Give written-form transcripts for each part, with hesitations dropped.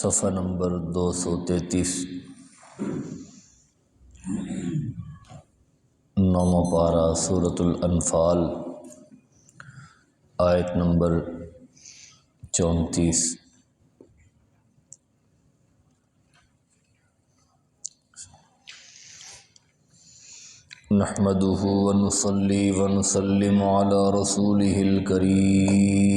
صفحہ نمبر 233 نومہ پارہ سورۃ الانفال آیت نمبر 34۔ نحمدہ ونصلی ونسلم علی رسولہ الکریم،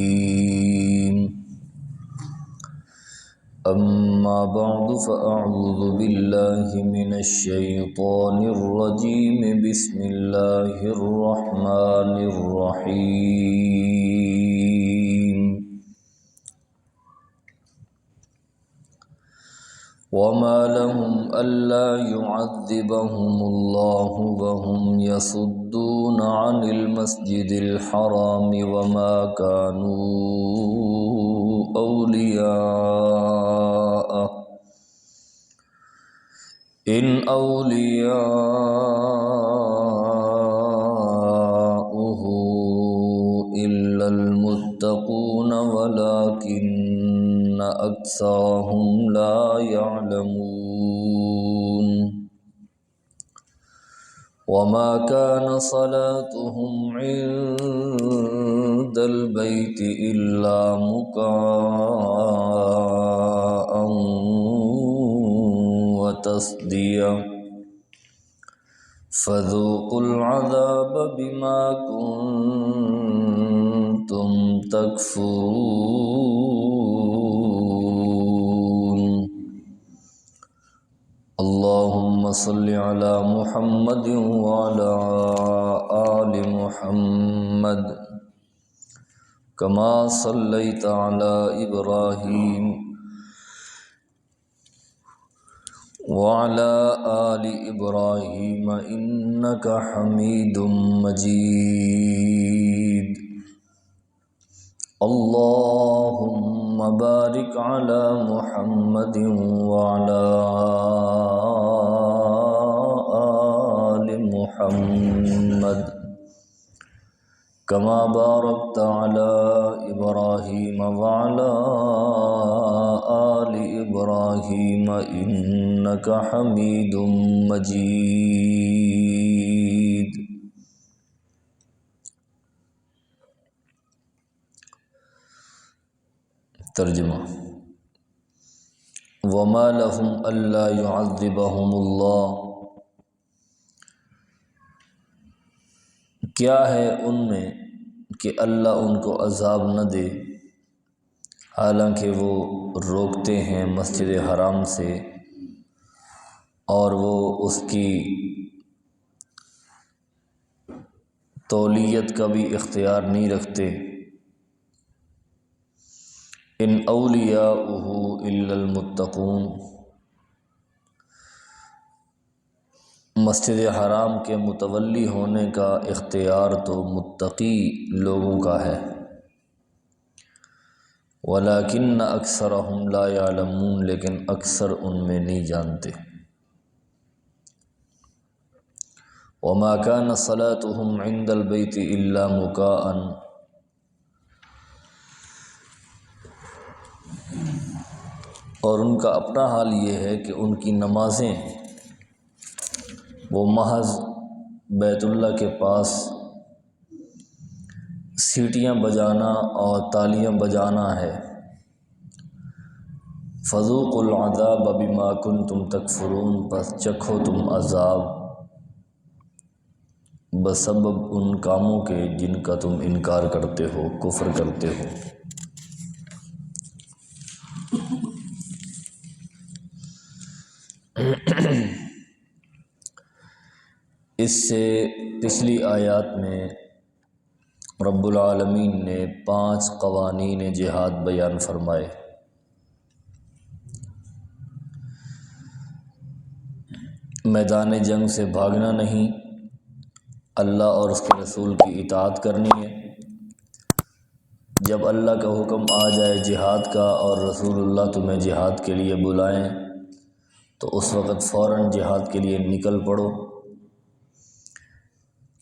اما بعد فاعوذ باللہ من الشیطان الرجیم، بسم اللہ الرحمن الرحیم۔ وما لهم ألا يعذبهم الله وهم يصدون عن المسجد الحرام وما كانوا أولياءه إن أولياؤه إلا المتقون ولكن أكثرهم لا يعلمون۔ وما كان صلاتهم عند البيت إلا مكاء وتصدية فذوقوا العذاب بما كنتم تكفرون۔ اللهم صل على محمد وعلى آل محمد كما صليت على إبراهيم وعلى آل إبراهيم إنك حميد مجيد۔ اللهم بارك على محمد وعلى آل محمد كما باركت على إبراهيم وعلى آل إبراهيم إنك حميد مجيد۔ ترجمہ: وما لهم ألا يعذبهم اللہ، کیا ہے ان میں کہ اللہ ان کو عذاب نہ دے، حالانکہ وہ روکتے ہیں مسجد حرام سے اور وہ اس کی تولیت کا بھی اختیار نہیں رکھتے۔ ان اولیاؤہ الا المتقون، مسجد حرام کے متولی ہونے کا اختیار تو متقی لوگوں کا ہے، ولیکن اکثرہم لا یعلمون، لیکن اکثر ان میں نہیں جانتے۔ وما كان صلاتهم عند البيت الا مكاء، اور ان کا اپنا حال یہ ہے کہ ان کی نمازیں وہ محض بیت اللہ کے پاس سیٹیاں بجانا اور تالیاں بجانا ہے۔ فذوقوا العذاب بما کنتم تکفرون، پس چکھو تم عذاب بسبب ان کاموں کے جن کا تم انکار کرتے ہو، کفر کرتے ہو۔ اس سے پچھلی آیات میں رب العالمین نے 5 قوانین جہاد بیان فرمائے۔ میدان جنگ سے بھاگنا نہیں، اللہ اور اس کے رسول کی اطاعت کرنی ہے۔ جب اللہ کا حکم آ جائے جہاد کا اور رسول اللہ تمہیں جہاد کے لیے بلائیں تو اس وقت فوراً جہاد کے لیے نکل پڑو۔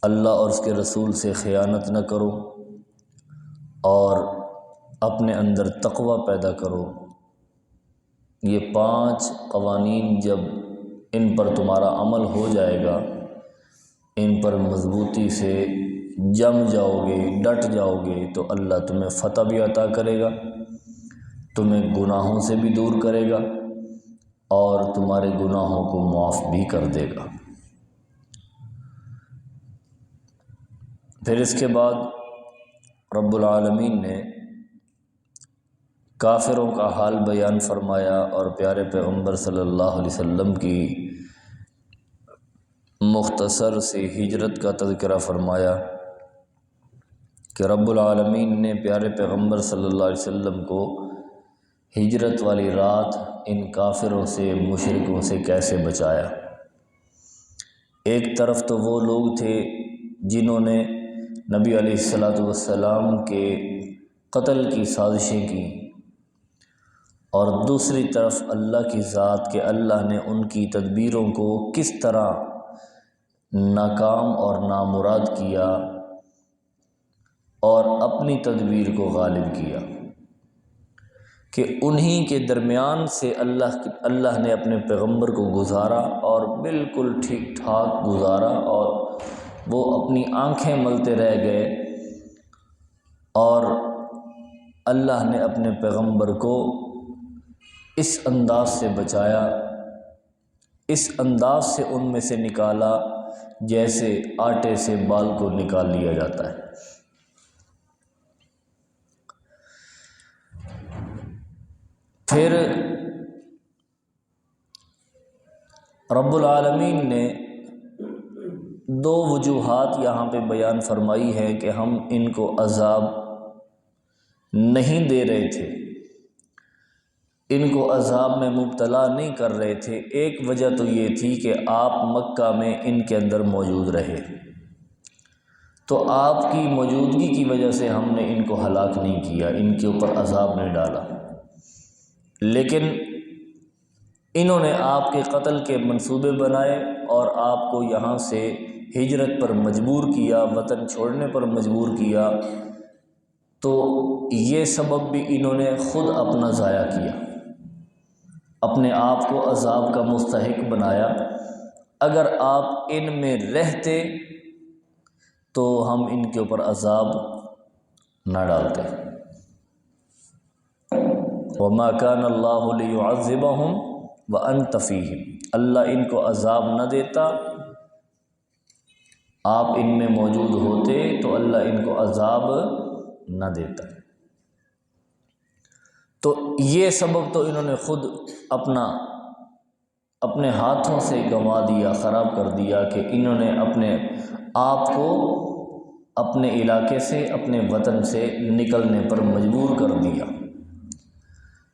اللہ اور اس کے رسول سے خیانت نہ کرو اور اپنے اندر تقوی پیدا کرو یہ 5 قوانین جب ان پر تمہارا عمل ہو جائے گا، ان پر مضبوطی سے جم جاؤ گے، ڈٹ جاؤ گے، تو اللہ تمہیں فتح بھی عطا کرے گا، تمہیں گناہوں سے بھی دور کرے گا اور تمہارے گناہوں کو معاف بھی کر دے گا۔ پھر اس کے بعد رب العالمین نے کافروں کا حال بیان فرمایا اور پیارے پیغمبر صلی اللہ علیہ وسلم کی مختصر سے ہجرت کا تذکرہ فرمایا کہ رب العالمین نے پیارے پیغمبر صلی اللہ علیہ وسلم کو ہجرت والی رات ان کافروں سے، مشرکوں سے کیسے بچایا۔ ایک طرف تو وہ لوگ تھے جنہوں نے نبی علیہ السلام کے قتل کی سازشیں کی، اور دوسری طرف اللہ کی ذات کہ اللہ نے ان کی تدبیروں کو کس طرح ناکام اور نامراد کیا اور اپنی تدبیر کو غالب کیا، کہ انہی کے درمیان سے اللہ نے اپنے پیغمبر کو گزارا اور بالکل ٹھیک ٹھاک گزارا، اور وہ اپنی آنکھیں ملتے رہ گئے، اور اللہ نے اپنے پیغمبر کو اس انداز سے بچایا، اس انداز سے ان میں سے نکالا جیسے آٹے سے بال کو نکال لیا جاتا ہے۔ پھر رب العالمین نے 2 وجوہات یہاں پہ بیان فرمائی ہے کہ ہم ان کو عذاب نہیں دے رہے تھے، ان کو عذاب میں مبتلا نہیں کر رہے تھے۔ ایک وجہ تو یہ تھی کہ آپ مکہ میں ان کے اندر موجود رہے، تو آپ کی موجودگی کی وجہ سے ہم نے ان کو ہلاک نہیں کیا، ان کے اوپر عذاب نہیں ڈالا، لیکن انہوں نے آپ کے قتل کے منصوبے بنائے اور آپ کو یہاں سے ہجرت پر مجبور کیا، وطن چھوڑنے پر مجبور کیا، تو یہ سبب بھی انہوں نے خود اپنا ضائع کیا، اپنے آپ کو عذاب کا مستحق بنایا۔ اگر آپ ان میں رہتے تو ہم ان کے اوپر عذاب نہ ڈالتے۔ وَمَا كَانَ اللَّهُ لِيُعَذِّبَهُمْ وَأَنْتَ فِيهِمْ، اللہ ان کو عذاب نہ دیتا، آپ ان میں موجود ہوتے تو اللہ ان کو عذاب نہ دیتا۔ تو یہ سبب تو انہوں نے خود اپنے ہاتھوں سے گنوا دیا، خراب کر دیا، کہ انہوں نے اپنے آپ کو اپنے علاقے سے، اپنے وطن سے نکلنے پر مجبور کر دیا۔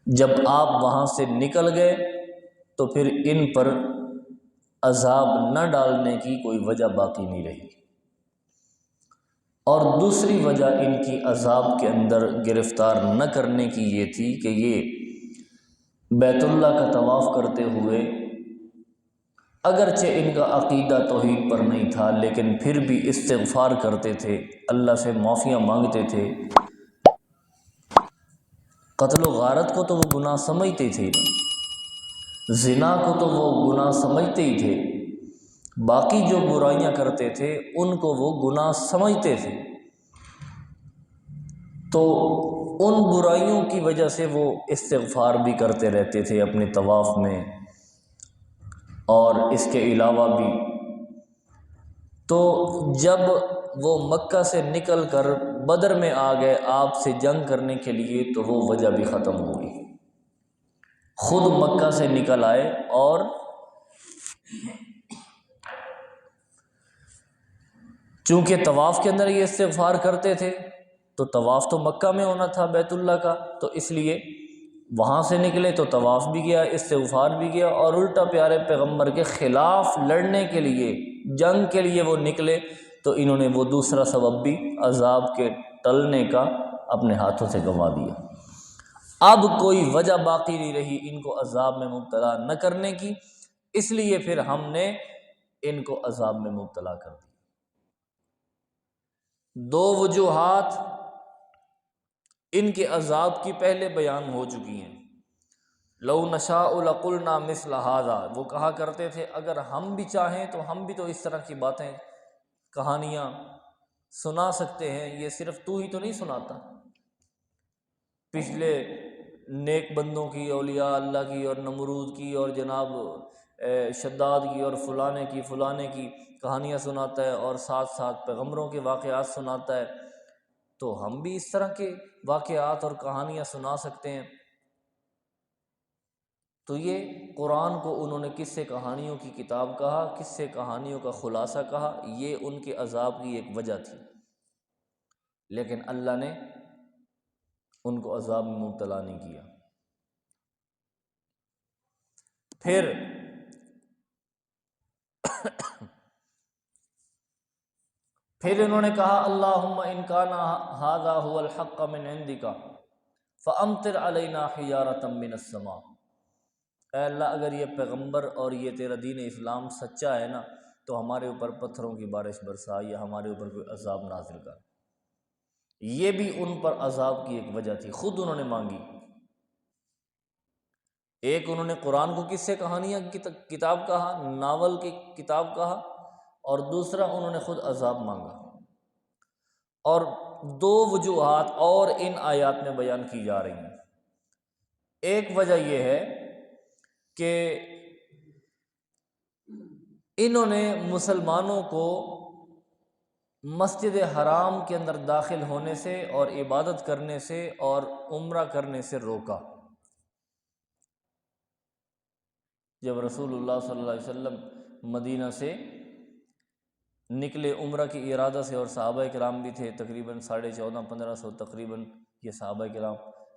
جب آپ وہاں سے نکل گئے تو پھر ان پر عذاب نہ ڈالنے کی کوئی وجہ باقی نہیں رہی۔ اور دوسری وجہ ان کی عذاب کے اندر گرفتار نہ کرنے کی یہ تھی کہ یہ بیت اللہ کا طواف کرتے ہوئے اگرچہ ان کا عقیدہ توحید پر نہیں تھا، لیکن پھر بھی استغفار کرتے تھے، اللہ سے معافیاں مانگتے تھے۔ قتل و غارت کو تو وہ گناہ سمجھتے تھے، زنا کو تو وہ گناہ سمجھتے ہی تھے، باقی جو برائیاں کرتے تھے ان کو وہ گناہ سمجھتے تھے، تو ان برائیوں کی وجہ سے وہ استغفار بھی کرتے رہتے تھے اپنے طواف میں، اور اس کے علاوہ بھی۔ تو جب وہ مکہ سے نکل کر بدر میں آ گئے آپ سے جنگ کرنے کے لیے، تو وہ وجہ بھی ختم ہو گئی، خود مکہ سے نکل آئے، اور چونکہ طواف کے اندر یہ استغفار کرتے تھے تو طواف تو مکہ میں ہونا تھا بیت اللہ کا، تو اس لیے وہاں سے نکلے تو طواف بھی گیا، استغفار بھی گیا، اور الٹا پیارے پیغمبر کے خلاف لڑنے کے لیے، جنگ کے لیے وہ نکلے، تو انہوں نے وہ دوسرا سبب بھی عذاب کے ٹلنے کا اپنے ہاتھوں سے گنوا دیا۔ اب کوئی وجہ باقی نہیں رہی ان کو عذاب میں مبتلا نہ کرنے کی، اس لیے پھر ہم نے ان کو عذاب میں مبتلا کر دیا۔ 2 وجوہات ان کے عذاب کی پہلے بیان ہو چکی ہیں۔ لو نشاء لقلنا مثل ھذا، وہ کہا کرتے تھے اگر ہم بھی چاہیں تو ہم بھی تو اس طرح کی باتیں، کہانیاں سنا سکتے ہیں، یہ صرف تو ہی تو نہیں سناتا، پچھلے نیک بندوں کی، اولیاء اللہ کی اور نمرود کی اور جناب شداد کی اور فلانے کی کہانیاں سناتا ہے، اور ساتھ ساتھ پیغمبروں کے واقعات سناتا ہے، تو ہم بھی اس طرح کے واقعات اور کہانیاں سنا سکتے ہیں۔ تو یہ قرآن کو انہوں نے قصے کہانیوں کی کتاب کہا، قصے کہانیوں کا خلاصہ کہا، یہ ان کے عذاب کی ایک وجہ تھی، لیکن اللہ نے ان کو عذاب میں مبتلا نہیں کیا۔ پھر انہوں نے کہا اللہم ان کان ھذا ھو الحق من عندک فامطر علینا حجارۃ من السماء، اے اللہ اگر یہ پیغمبر اور یہ تیرا دین اسلام سچا ہے نا تو ہمارے اوپر پتھروں کی بارش برسا، یا ہمارے اوپر کوئی عذاب نازل کر۔ یہ بھی ان پر عذاب کی ایک وجہ تھی، خود انہوں نے مانگی۔ ایک انہوں نے قرآن کو قصے کہانیاں کی کتاب کہا، ناول کی کتاب کہا، اور دوسرا انہوں نے خود عذاب مانگا۔ اور دو وجوہات اور ان آیات میں بیان کی جا رہی ہیں۔ ایک وجہ یہ ہے کہ انہوں نے مسلمانوں کو مسجد حرام کے اندر داخل ہونے سے اور عبادت کرنے سے اور عمرہ کرنے سے روکا۔ جب رسول اللہ صلی اللہ علیہ وسلم مدینہ سے نکلے عمرہ کی ارادہ سے، اور صحابہ کرام بھی تھے، تقریباً 1450-1500 تقریباً یہ صحابہ کرام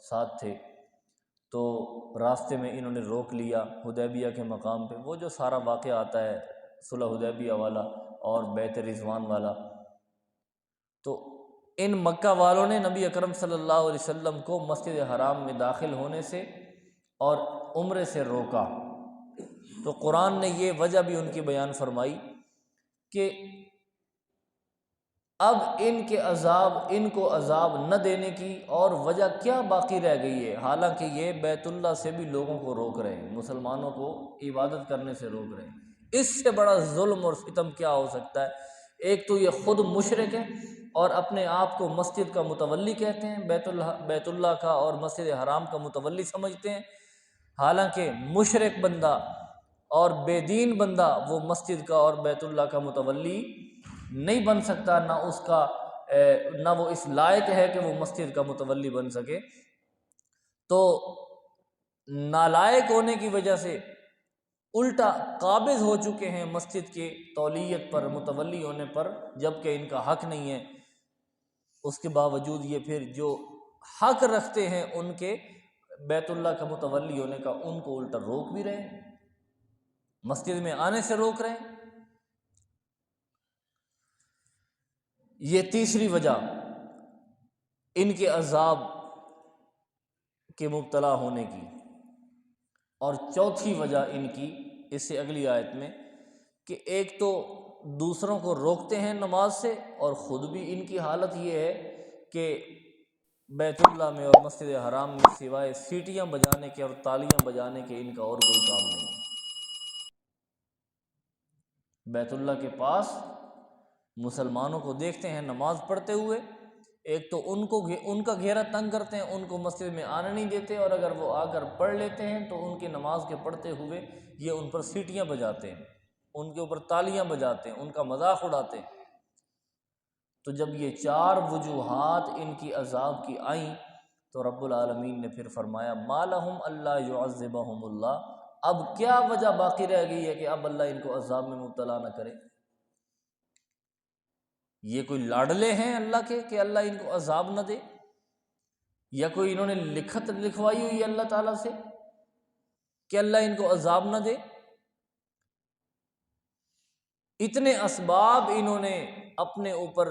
ساتھ تھے، تو راستے میں انہوں نے روک لیا حدیبیہ کے مقام پہ، وہ جو سارا واقعہ آتا ہے صلح حدیبیہ والا اور بیعت رضوان والا۔ تو ان مکہ والوں نے نبی اکرم صلی اللہ علیہ وسلم کو مسجد حرام میں داخل ہونے سے اور عمرے سے روکا۔ تو قرآن نے یہ وجہ بھی ان کی بیان فرمائی کہ اب ان کو عذاب نہ دینے کی اور وجہ کیا باقی رہ گئی ہے، حالانکہ یہ بیت اللہ سے بھی لوگوں کو روک رہے ہیں، مسلمانوں کو عبادت کرنے سے روک رہے ہیں۔ اس سے بڑا ظلم اور ستم کیا ہو سکتا ہے؟ ایک تو یہ خود مشرک ہے اور اپنے آپ کو مسجد کا متولی کہتے ہیں، بیت اللہ کا اور مسجد حرام کا متولی سمجھتے ہیں، حالانکہ مشرک بندہ اور بے دین بندہ وہ مسجد کا اور بیت اللہ کا متولی نہیں بن سکتا، نہ وہ اس لائق ہے کہ وہ مسجد کا متولی بن سکے۔ تو نالائق ہونے کی وجہ سے الٹا قابض ہو چکے ہیں مسجد کے تولیت پر، متولی ہونے پر، جبکہ ان کا حق نہیں ہے۔ اس کے باوجود یہ پھر جو حق رکھتے ہیں ان کے بیت اللہ کا متولی ہونے کا، ان کو الٹا روک بھی رہے ہیں، مسجد میں آنے سے روک رہے ہیں۔ یہ تیسری وجہ ان کے عذاب کے مبتلا ہونے کی۔ اور چوتھی وجہ ان کی اس سے اگلی آیت میں کہ ایک تو دوسروں کو روکتے ہیں نماز سے، اور خود بھی ان کی حالت یہ ہے کہ بیت اللہ میں اور مسجد حرام میں سوائے سیٹیاں بجانے کے اور تالیاں بجانے کے ان کا اور کوئی کام نہیں ہے۔ بیت اللہ کے پاس مسلمانوں کو دیکھتے ہیں نماز پڑھتے ہوئے، ایک تو ان کا گھیرا تنگ کرتے ہیں، ان کو مسجد میں آنے نہیں دیتے، اور اگر وہ آ کر پڑھ لیتے ہیں تو ان کی نماز کے پڑھتے ہوئے یہ ان پر سیٹیاں بجاتے ہیں، ان کے اوپر تالیاں بجاتے ہیں، ان کا مذاق اڑاتے ہیں۔ تو جب یہ چار وجوہات ان کی عذاب کی آئیں تو رب العالمین نے پھر فرمایا ما لہم الا یعذبہم اللہ، اب کیا وجہ باقی رہ گئی ہے کہ اب اللہ ان کو عذاب میں مبتلا نہ کرے؟ یہ کوئی لاڈلے ہیں اللہ کے کہ اللہ ان کو عذاب نہ دے؟ یا کوئی انہوں نے لکھوائی ہوئی ہے اللہ تعالیٰ سے کہ اللہ ان کو عذاب نہ دے؟ اتنے اسباب انہوں نے اپنے اوپر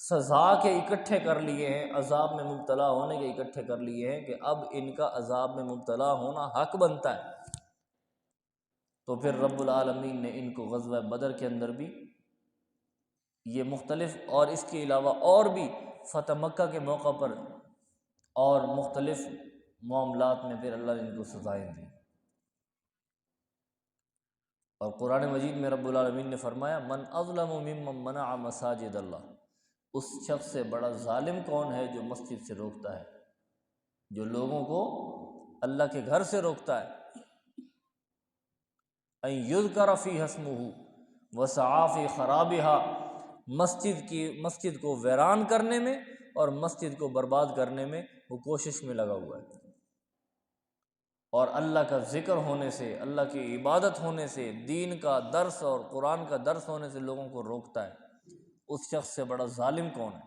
سزا کے اکٹھے کر لیے ہیں، عذاب میں مبتلا ہونے کے اکٹھے کر لیے ہیں، کہ اب ان کا عذاب میں مبتلا ہونا حق بنتا ہے۔ تو پھر رب العالمین نے ان کو غزوہ بدر کے اندر بھی یہ مختلف، اور اس کے علاوہ اور بھی فتح مکہ کے موقع پر اور مختلف معاملات میں پھر اللہ نے ان کو سزائیں دی۔ اور قرآن مجید میں رب العالمین نے فرمایا من اظلم ممن منع مساجد اللہ، اس شخص سے بڑا ظالم کون ہے جو مسجد سے روکتا ہے، جو لوگوں کو اللہ کے گھر سے روکتا ہے۔ ان یذکر فیہ اسمہ وسعی فی خرابہا، مسجد کو ویران کرنے میں اور مسجد کو برباد کرنے میں وہ کوشش میں لگا ہوا ہے، اور اللہ کا ذکر ہونے سے، اللہ کی عبادت ہونے سے، دین کا درس اور قرآن کا درس ہونے سے لوگوں کو روکتا ہے، اس شخص سے بڑا ظالم کون ہے؟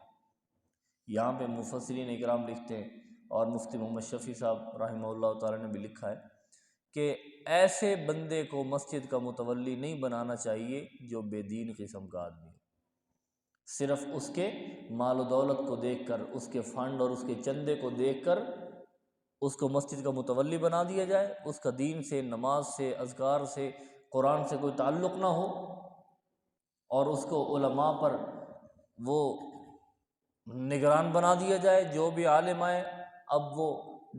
یہاں پہ مفسرین اکرام لکھتے ہیں، اور مفتی محمد شفیع صاحب رحمہ اللہ تعالی نے بھی لکھا ہے کہ ایسے بندے کو مسجد کا متولی نہیں بنانا چاہیے جو بے دین قسم کا آدمی ہے، صرف اس کے مال و دولت کو دیکھ کر، اس کے فنڈ اور اس کے چندے کو دیکھ کر اس کو مسجد کا متولی بنا دیا جائے، اس کا دین سے، نماز سے، اذکار سے، قرآن سے کوئی تعلق نہ ہو، اور اس کو علماء پر وہ نگران بنا دیا جائے، جو بھی عالم آئے اب وہ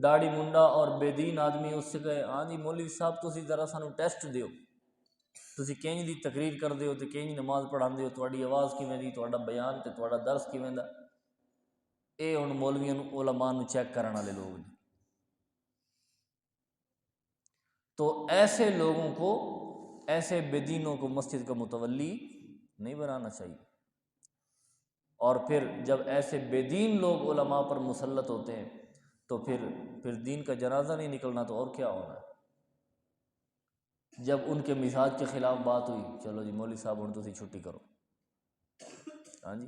داڑھی منڈا اور بے دین آدمی اس سے کہے ہاں جی مولوی صاحب تسی ذرا سانو ٹیسٹ دیو، تسی کہیں دی تقریر کر دیو تے کہیں نماز پڑھاندے ہو، تواڈی آواز کیویں دی، تواڈا بیان تے تواڈا درس کیویں دا، اے ہن مولویاں نو علماء نو چیک کرن والے لوگ نے۔ تو ایسے لوگوں کو، ایسے بے دینوں کو مسجد کا متولی نہیں بنانا چاہیے، اور پھر جب ایسے بے دین لوگ علماء پر مسلط ہوتے ہیں تو پھر دین کا جنازہ نہیں نکلنا تو اور کیا ہونا ہے۔ جب ان کے مزاج کے خلاف بات ہوئی، چلو جی مولوی صاحب ہن تسی چھٹی کرو، ہاں جی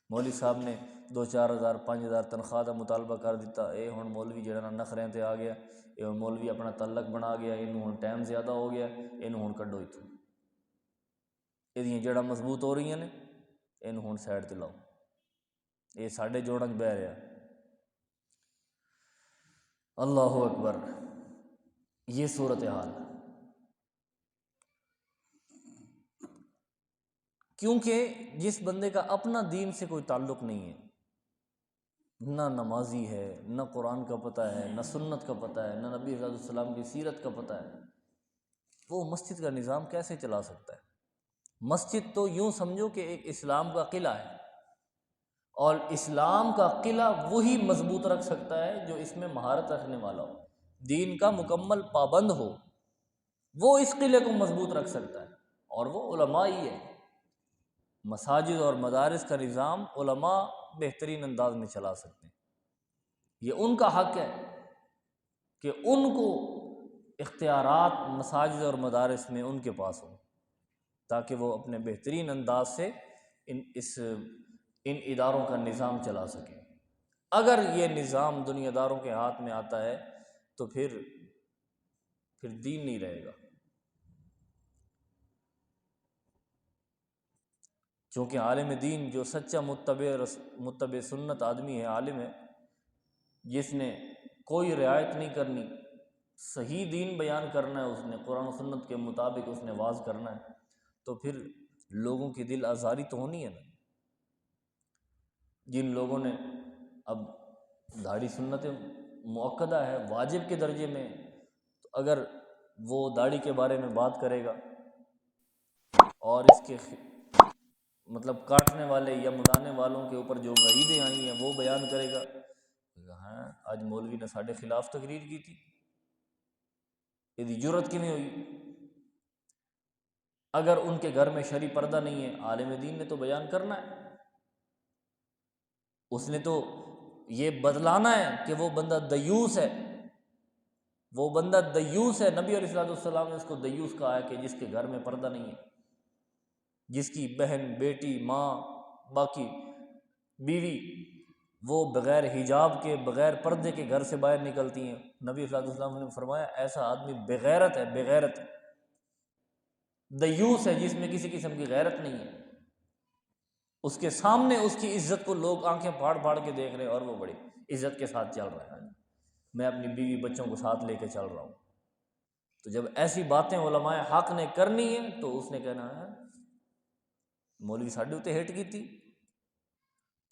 مولوی صاحب نے 2-4 ہزار 5 ہزار تنخواہ کا مطالبہ کر دیتا، اے ہن مولوی جڑا نا نخریاں تے آ گیا، اے ہن مولوی اپنا تعلق بنا گیا، اینوں ہن ٹائم زیادہ ہو گیا، اینوں ہن کڈو ایتھوں، ایدیاں جڑاں مضبوط ہو رہی ہیں نے، اینوں ہن سائڈ تے لاؤ، اے ساڈے جوڑاں وچ بہ رہا۔ اللہ اکبر، یہ صورتحال، کیونکہ جس بندے کا اپنا دین سے کوئی تعلق نہیں ہے، نہ نمازی ہے، نہ قرآن کا پتہ ہے، نہ سنت کا پتہ ہے، نہ نبی صلی اللہ علیہ وسلم کی سیرت کا پتہ ہے، وہ مسجد کا نظام کیسے چلا سکتا ہے؟ مسجد تو یوں سمجھو کہ ایک اسلام کا قلعہ ہے، اور اسلام کا قلعہ وہی مضبوط رکھ سکتا ہے جو اس میں مہارت رکھنے والا ہو، دین کا مکمل پابند ہو، وہ اس قلعے کو مضبوط رکھ سکتا ہے، اور وہ علماء ہی ہے۔ مساجد اور مدارس کا نظام علماء بہترین انداز میں چلا سکتے ہیں، یہ ان کا حق ہے کہ ان کو اختیارات مساجد اور مدارس میں ان کے پاس ہوں، تاکہ وہ اپنے بہترین انداز سے ان اداروں کا نظام چلا سکیں۔ اگر یہ نظام دنیا داروں کے ہاتھ میں آتا ہے تو پھر دین نہیں رہے گا، چونکہ عالم دین جو سچا متبع سنت آدمی ہے، عالم ہے، جس نے کوئی رعایت نہیں کرنی، صحیح دین بیان کرنا ہے، اس نے قرآن و سنت کے مطابق اس نے واز کرنا ہے، تو پھر لوگوں کی دل آزاری تو ہونی ہے نا۔ جن لوگوں نے اب داڑھی سنت مؤکدہ ہے، واجب کے درجے میں، تو اگر وہ داڑھی کے بارے میں بات کرے گا اور اس کے مطلب کاٹنے والے یا مڈانے والوں کے اوپر جو وعیدیں آئی ہیں وہ بیان کرے گا، ہاں آج مولوی نے ساڈے خلاف تقریر کی تھی، یہ جرت کیویں ہوئی؟ اگر ان کے گھر میں شرعی پردہ نہیں ہے، عالم دین نے تو بیان کرنا ہے، اس نے تو یہ بدلانا ہے کہ وہ بندہ دیوس ہے، وہ بندہ دیوس ہے۔ نبی علیہ السلام نے اس کو دیوس کہا ہے کہ جس کے گھر میں پردہ نہیں ہے، جس کی بہن، بیٹی، ماں، باقی بیوی وہ بغیر حجاب کے، بغیر پردے کے گھر سے باہر نکلتی ہیں، نبی صلی اللہ علیہ وسلم نے فرمایا ایسا آدمی بغیرت ہے، بغیرت ہے، دیوس ہے، جس میں کسی قسم کی غیرت نہیں ہے۔ اس کے سامنے اس کی عزت کو لوگ آنکھیں پھاڑ پھاڑ کے دیکھ رہے ہیں، اور وہ بڑی عزت کے ساتھ چل رہا ہے، میں اپنی بیوی بچوں کو ساتھ لے کے چل رہا ہوں۔ تو جب ایسی باتیں علماء حق نے کرنی ہے تو اس نے کہنا ہے مولوی ساڈے اتے ہٹ کی تھی،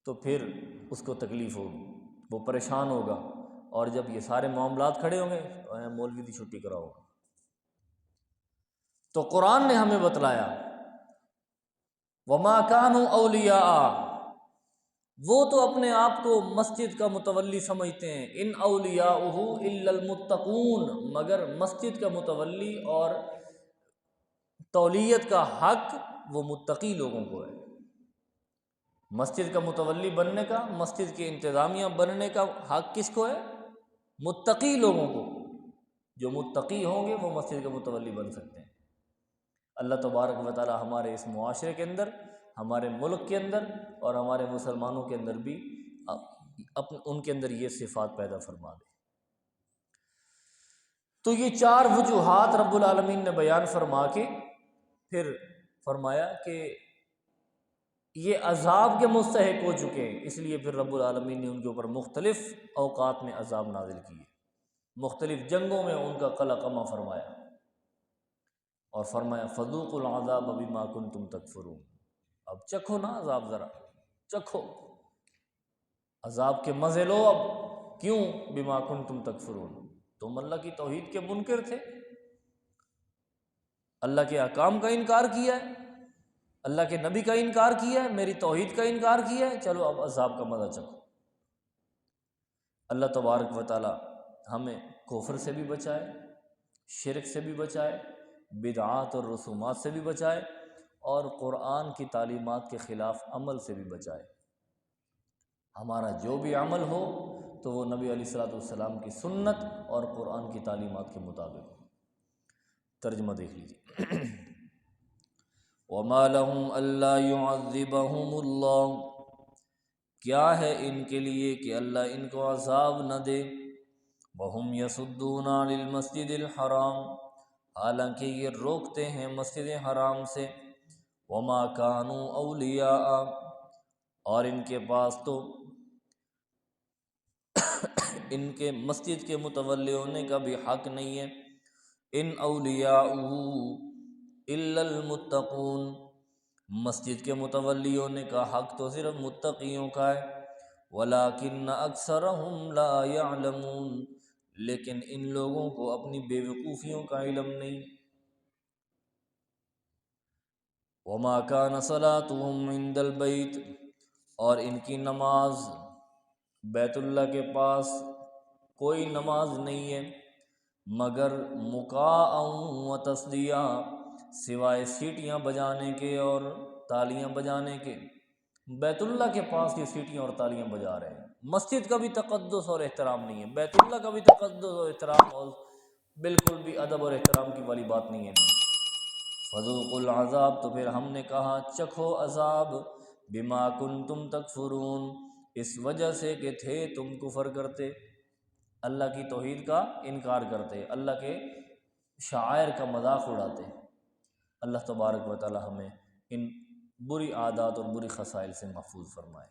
تو پھر اس کو تکلیف ہوگی، وہ پریشان ہوگا، اور جب یہ سارے معاملات کھڑے ہوں گے تو مولوی کی چھٹی کراؤ۔ تو قرآن نے ہمیں بتلایا وما کانوا اولیاء، وہ تو اپنے آپ کو مسجد کا متولی سمجھتے ہیں، ان اولیاءہ الا المتقون، مگر مسجد کا متولی اور تولیت کا حق وہ متقی لوگوں کو ہے۔ مسجد کا متولی بننے کا، مسجد کے انتظامیہ بننے کا حق کس کو ہے؟ متقی لوگوں کو۔ جو متقی ہوں گے وہ مسجد کے متولی بن سکتے ہیں۔ اللہ تبارک و تعالی ہمارے اس معاشرے کے اندر، ہمارے ملک کے اندر اور ہمارے مسلمانوں کے اندر بھی ان کے اندر یہ صفات پیدا فرما دے۔ تو یہ 4 وجوہات رب العالمین نے بیان فرما کے پھر فرمایا کہ یہ عذاب کے مستحق ہو چکے ہیں، اس لیے پھر رب العالمین نے ان کے اوپر مختلف اوقات میں عذاب نازل کیے، مختلف جنگوں میں ان کا قلع قمع فرمایا، اور فرمایا فذوقوا العذاب بما کنتم تکفرون، اب چکھو نا عذاب، ذرا چکھو عذاب کے مزے لو اب، کیوں؟ بما کنتم تکفرون، تم اللہ کی توحید کے منکر تھے، اللہ کے احکام کا انکار کیا ہے، اللہ کے نبی کا انکار کیا ہے، میری توحید کا انکار کیا ہے، چلو اب عذاب کا مزہ چکھو۔ اللہ تبارک و تعالی ہمیں کفر سے بھی بچائے، شرک سے بھی بچائے، بدعات اور رسومات سے بھی بچائے، اور قرآن کی تعلیمات کے خلاف عمل سے بھی بچائے۔ ہمارا جو بھی عمل ہو تو وہ نبی علیہ الصلوۃ والسلام کی سنت اور قرآن کی تعلیمات کے مطابق ہو۔ ترجمہ دیکھ لیجیے وَمَا لَهُمْ أَلَّا يُعَذِّبَهُمُ اللَّهُ، کیا ہے ان کے لیے کہ اللہ ان کو عذاب نہ دے، وَهُمْ يَصُدُّونَ عَنِ الْمَسْجِدِ الْحَرَامِ، حالانکہ یہ روکتے ہیں مسجد حرام سے، وَمَا كَانُوا أَوْلِيَاءَ، اور ان کے پاس تو ان کے مسجد کے متولی ہونے کا بھی حق نہیں ہے، ان اولیاءہ الا المتقون، مسجد کے متولی ہونے کا حق تو صرف متقیوں کا ہے، ولیکن اکثرہم لا یعلمون، لیکن ان لوگوں کو اپنی بے وقوفیوں کا علم نہیں۔ وما کان صلاتہم عند البیت، اور ان کی نماز بیت اللہ کے پاس کوئی نماز نہیں ہے مگر مکاء و تصدیہ، سوائے سیٹیاں بجانے کے اور تالیاں بجانے کے۔ بیت اللہ کے پاس یہ سیٹیاں اور تالیاں بجا رہے ہیں، مسجد کا بھی تقدس اور احترام نہیں ہے، بیت اللہ کا بھی تقدس اور احترام اور بالکل بھی ادب اور احترام کی والی بات نہیں ہے۔ فذوقوا العذاب، تو پھر ہم نے کہا چکھو عذاب، بما کنتم تکفرون، اس وجہ سے کہ تھے تم کفر کرتے، اللہ کی توحید کا انکار کرتے، اللہ کے شعائر کا مذاق اڑاتے۔ اللہ تبارک و تعالی ہمیں ان بری عادات اور بری خصائل سے محفوظ فرمائے۔